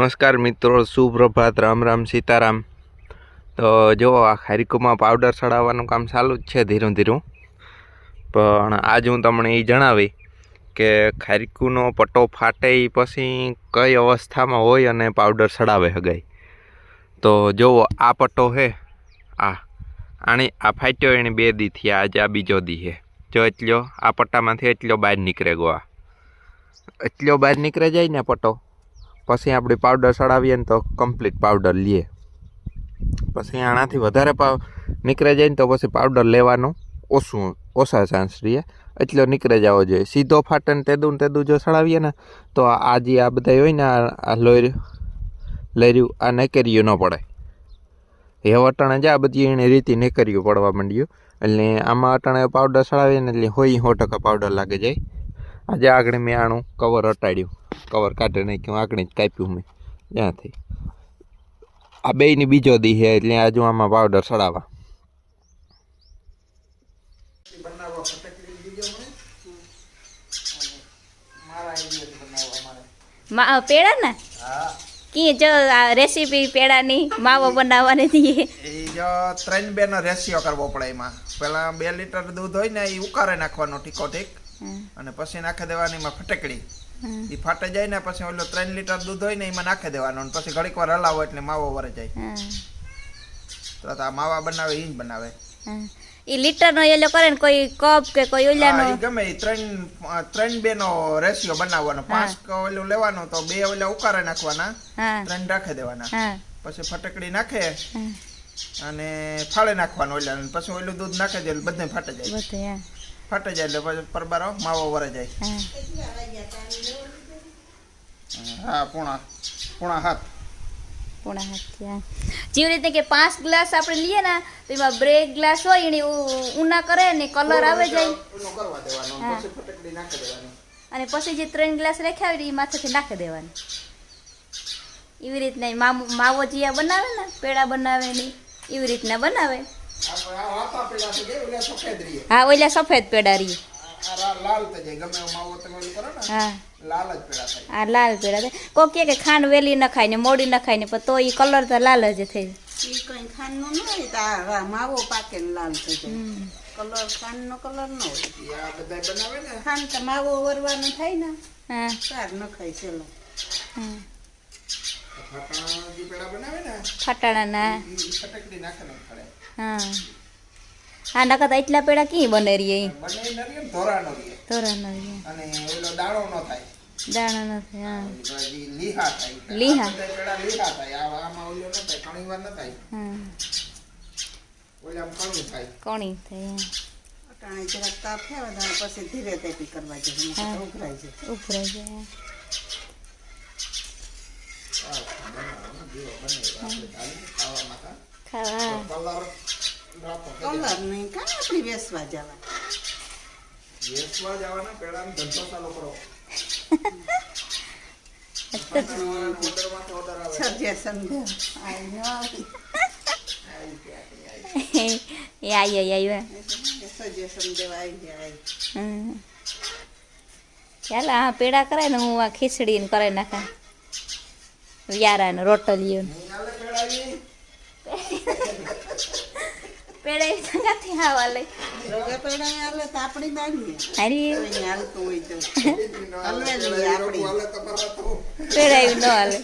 નમસ્કાર મિત્રો, સુપ્રભાત, રામ રામ, સીતારામ। તો જો આ ખારીકુમાં પાવડર ચડાવવાનું કામ ચાલુ જ છે ધીરું ધીરું। પણ આજ હું તમને એ જણાવી કે ખારીકુનો પટ્ટો ફાટે એ પછી કઈ અવસ્થામાં હોય અને પાવડર ચડાવે હગાય। તો જો આ પટ્ટો છે, આ ફાટ્યો એને 2 દી થયા, આજે આ બીજો દી છે। જો એટલો આ પટ્ટામાંથી એટલો બહાર નીકળે ગયો, એટલો બહાર નીકળે જાય ને પટ્ટો, પછી આપણે પાવડર ચડાવીએ ને તો કમ્પ્લીટ પાવડર લઈએ। પછી આનાથી વધારે નીકળે જાય ને તો પછી પાવડર લેવાનું ઓછા ચાન્સ રહીએ, એટલો નીકળે જવો જોઈએ। સીધો ફાટે ને તેદું જો ચડાવીએ ને તો આ જે આ બધા હોય ને આ લર્યું આ નેકર્યું ન પડે। એ વટાણે જ આ બધી એની રીતે નેકર્યું પડવા માંડ્યું, એટલે આમાં અટાણે પાવડર ચડાવીએ ને એટલે 100% પાવડર લાગે જાય। આજે આગળ મેં આનું કવર હટાડ્યું, કવર કાઢી નાખ્યું, આગળ જ કાપ્યું મેં ત્યાંથી। આ બેયની બીજો દી છે એટલે આજે આમાં પાવડર ચડાવવા। પેડા ને કી જો રેસીપી પેડાની માવો બનાવવાની હતી એ જો 3-2 નો રેશિયો કરવો પડે। એમાં પેલા 2 લીટર દૂધ હોય ને એ ઉકારે નાખવાનો ઠીકો ઠીક, અને પછી નાખી દેવાની એમાં ફટકડી, એ ફાટે જાય ને પછી ઓલો 3 લીટર દૂધ હોય ને એમાં નાખી દેવાનો, અને પછી ઘડીક વાર હલાવો એટલે માવો વરે જાય। તો આ માવા બનાવે એ જ બનાવે। ઈ લીટર નો એલો કરે ને કોઈ કપ કે કોઈ ઓલાનો ગમે એ 3-2 નો રેશિયો બનાવવાનો। 5 ઓલું લેવાનું તો 2 ઓલા ઉકારે નાખવાના, 3 રાખી દેવાના, પછી ફટકડી નાખે અને ફાળે નાખવાનું ઓલા, પછી ઓલું દૂધ નાખી દે બધે ફાટે જાય, ફાટે જાય એટલે પછી પરબારો માવો વરે જાય। હા, પૂણા હાથ જેવી રીતે કે 5 ગ્લાસ આપણે લઈએ ને તો એમાં બ્રેક ગ્લાસ હોય એને ઉના કરે ને કલર આવે જાય, અને પછી જે 3 ગ્લાસ રાખ્યા હોય એ માથેથી નાખી દેવાનું। એવી રીતના માવો જીયા બનાવે ને પેડા બનાવે ને એવી રીતના બનાવે। હા, ઓલા સફેદ પેડા રહી, હા લાલ પેડા થાય। કોઈ કે ખાંડ વેલી ન ખાય ને મોડી ન ખાય ને પણ તો એ કલર તો લાલ જ થઈ કઈ ખાંડ નો ન હોય, માવો પાકે ને લાલ થઈ જાય, કલર ખાંડ નો કલર ન હોય। ખાંડ તો માવો વરવાનો થાય ને, હા સાર ન ખાય ચલો। ફટાણા ના હા હા, નકર તો એટલા પેડા કી બને રહી ધોરાનો અને દાણો ન થાય, દાણા નથી, હા લીહા થાય, લીહા થાય, આમાં ઓલો ન થાય, ઘણી વાર ન થાય, ઓલામાં કણી થાય, કોણી થાય। અટાણે જરાક તાપ થાય વધારે પછી ધીરે તેપી કરવા જોઈએ, ઉભરાઈ જાય। કલર નહીં કાં આપણી વેસવા જવાના પેડાનો ધંધો ચાલુ કરો। ચાલ હા પેડા કરે ને હું આ ખીચડી ને કરે નાખા યારા ને રોટલીઓ પેડા નથી ખાવા લઈ આપણી બાંધીએ હાલતું હોય તો પેડા ન હાલે,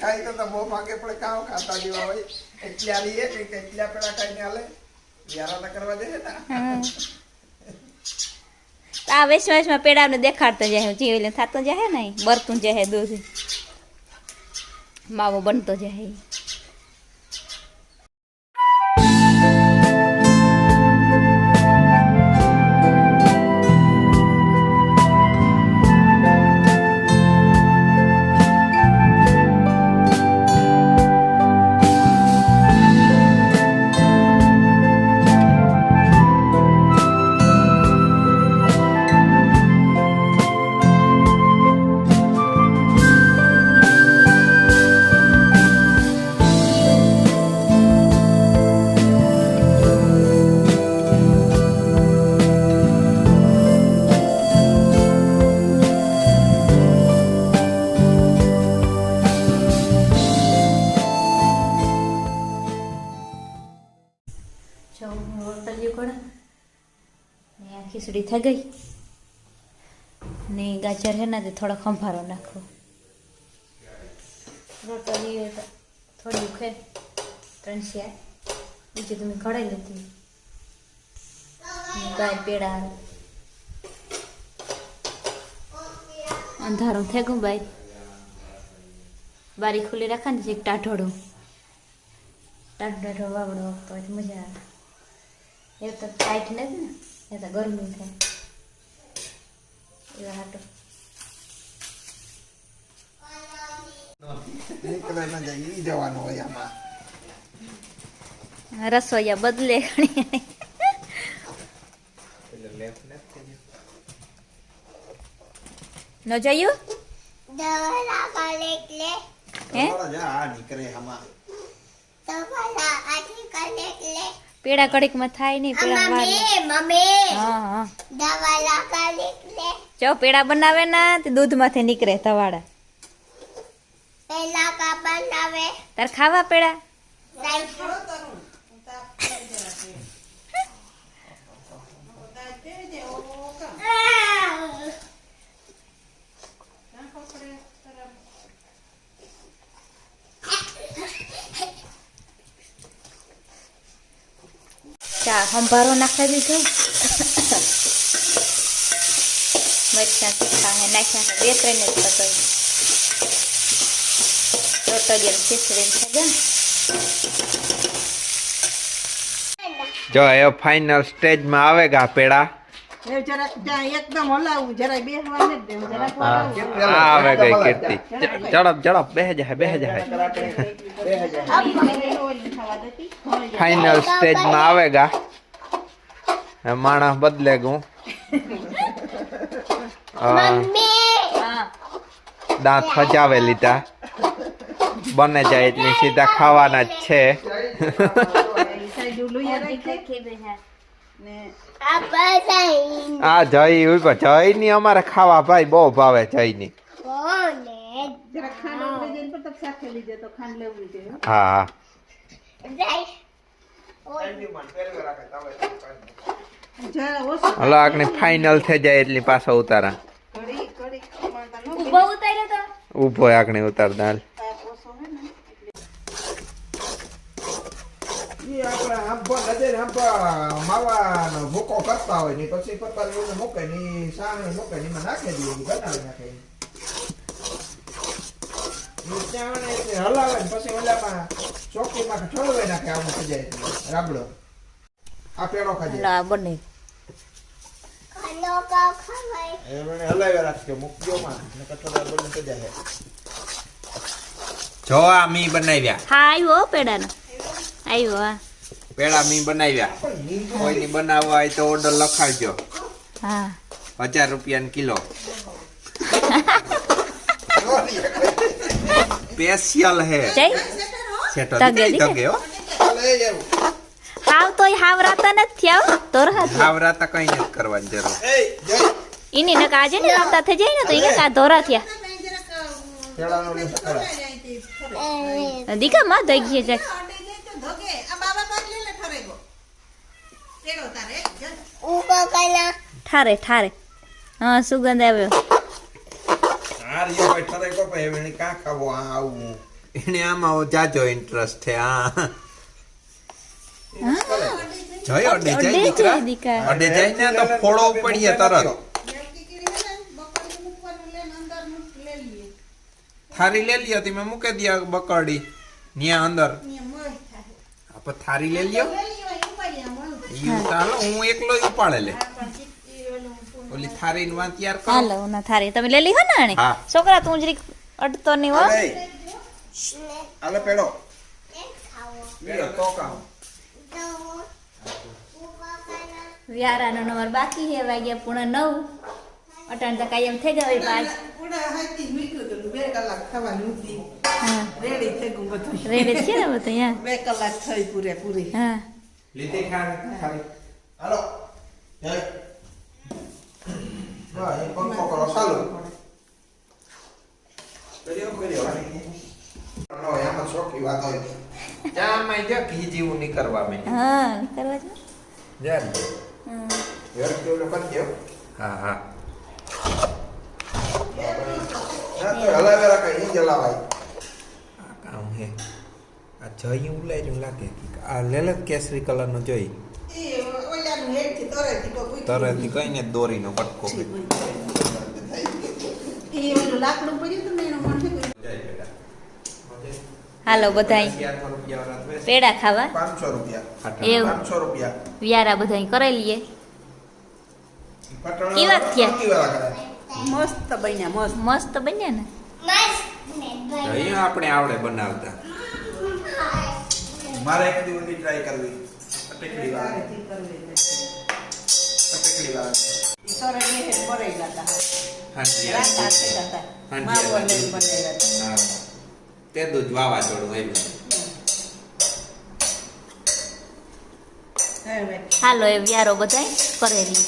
આ વેસમાં પેડા ને દેખાડતો જાય, જીવ થતો જાય ને બરતું જાય, દૂધ માવો બનતો જાય। ખીચડી થઈ ગઈ ને ગાજર હે ને તે થોડો ખંભારો નાખો રોટલી હોય તો થોડી ઉખે 3 શિયા બીજું તમે કઢાઈ લીધી ગાય પેડા અંધારું થઈ ગયું બાઈ બારી ખુલ્લી રાખે ને એક ટાઢોડું ટાઢો વાવડો તો મજા આવે એ તો ટાઈટ નથી ને એ તો ગરમી થાય એવા હાટો નીકળે ન જાય ઈ જવાનું હોય આમાં રસોઈયા બદલે ઘણી ન જોયું હે આ નીકળે આમાં પેડા કડીકમાં થાય નહીં પેડા વાર હા હા જો પેડા બનાવે ને તે દૂધમાંથી નીકળે તવાડા તાર ખાવા પેડા ચા સંભારો નાખી દીધો મરચાં તીખા હે નાખ્યા 2-3 જ પકડી રોટલી ખીચડી થઈ ગઈ જો એ ફાઇનલ સ્ટેજમાં આવેગા પેડા એ જરાક ત્યાં એકદમ હલાવું જરાય બેહવા ન દેવું જરાક હલાવું આ આવે ગઈ કીર્તિ ઝડપ ઝડપ બેહ જાય ફાઇનલ સ્ટેજમાં આવેગા માણસ બદલે ગું દાંત ફજાવે લીધા બને જાય એટલી સીધા ખાવાના જ છે આ જઈ ઉપર જઈ ની અમારે ખાવા ભાઈ બહુ ભાવે જઈ ની હા હા હલો આગળ ફાઇનલ થઈ જાય એટલી પાછો ઉતારા ઉભો આગળ ઉતાર દાલ ઈ આપણે આંબો નજર આંબો માવાનો ભૂકો કરતા હોય ને પછી પપ્પા એને મૂકે ને ઈ સામે મૂકે ને એમાં નાખી દઈએ બનાવી નાખે ઈ ચાવણે એટલે હલાવે ને પછી ઓલામાં ચોકીમાં ઠળવે નાખે આમ થઈ જાય એટલે રાબડો આ પેડો ખાજે લા બને એમણે હલાવે રાખજો મૂકજો માં ને કટોરા બને થઈ જાય જો આ મી બનાવ્યા હા આવ્યો પેડાનો આવ્યો હા પેડા મી બનાવ્યા કોઈની બનાવવા હોય તો ઓર્ડર લખાડજો હા 1000 રૂપિયા કિલો સ્પેશિયલ હે જય સેટો તગે તગે હો લઈ જાવ હાવ તોય હાવ રાતા નથી આવ તોર હાથ આવરાતા કઈ નથી કરવાની જરૂર એ જય ઈની નકા આજે ને રાતા થઈ જાય ને તો ઈ કા ધોરા થયા પેડાનો લે સકડા દીકા માં દઈ ગઈ જાય ઠારે ઠારે હા સુગંધ આવ્યો આર યો ભાઈ ઠરે કો ભાઈ એને કા ખાવો આ આવું એને આમાં જાજો ઇન્ટરેસ્ટ છે હા જય અડે જાય દીકરા અડે જાય ને તો ફોડો પડીએ તરત થારી લે લ્યો તમે મૂકી દિયા બકરડી ન્યા અંદર આપણે થારી લે લ્યો ઈ ચાલો હું એકલો જ ઉપાડે લે ઓલી થારી ને વાત તૈયાર કરો હાલો ના થારી તમે લઈ લીધો ને આને હા. છોકરા તું જરીક અડતો નહીં હો આલે પેડો લ્યો તો કામ વ્યારાનો નંબર બાકી છે વાગ્યા પૂણા 9 અટાણ તો કાયમ થઈ ગઈ પાંચ બે કલાક થવાની હતી હા રેડી થઈ ગયું બધું રેડી છે ને બધું હા 2 કલાક થઈ પૂરેપૂરી હા લીધે ખારી હાલો જય વાહ એ પંખો કરો ચાલો કર્યો નો એમાં શોખી વાત હોય જામાં જો ઘી જેવું નહીં કરવા મેં હા કરવા છે જાર હા હેર કેવલો કરી દો. હા હા ના તો હલાવે રાખે ઈ જ હલાવાય. આ કામ હે આ જઈ ઉલાયલું લાગે આ લેલક કેસરી કલરનો જોઈ એ ઓલાનું હેઠથી તરેથી તો પૂછ્યું. તરતથી કઈને દોરીનો કટકો એ ઓલું લાકડું પડ્યું હતું ને એનું મન છે કે હાલો બધાય પેડા ખાવા 500 રૂપિયા. એવું 500 રૂપિયા. વ્યારા બધાય કરાઈ લઈએ પટોળા કેવા થયા? કેવા કરે? મસ્ત બન્યા મસ્ત. મસ્ત બન્યા ને અહીંયા આપણે આવડે બનાવતા મારે એક દી ઓલી ટ્રાય કરવી. પટેકડી વાળા. પટેકડી વાળા. ઈ તરે બેહે ભરેલા હતા. હાંજી રાતા થયા હતા. હાંજી માવો લઈને બનાવ્યા હતા. હા તે દૂધ વાવાઝોડું આવ્યું હવે હાલો એ વ્યારો બધાય કરેલી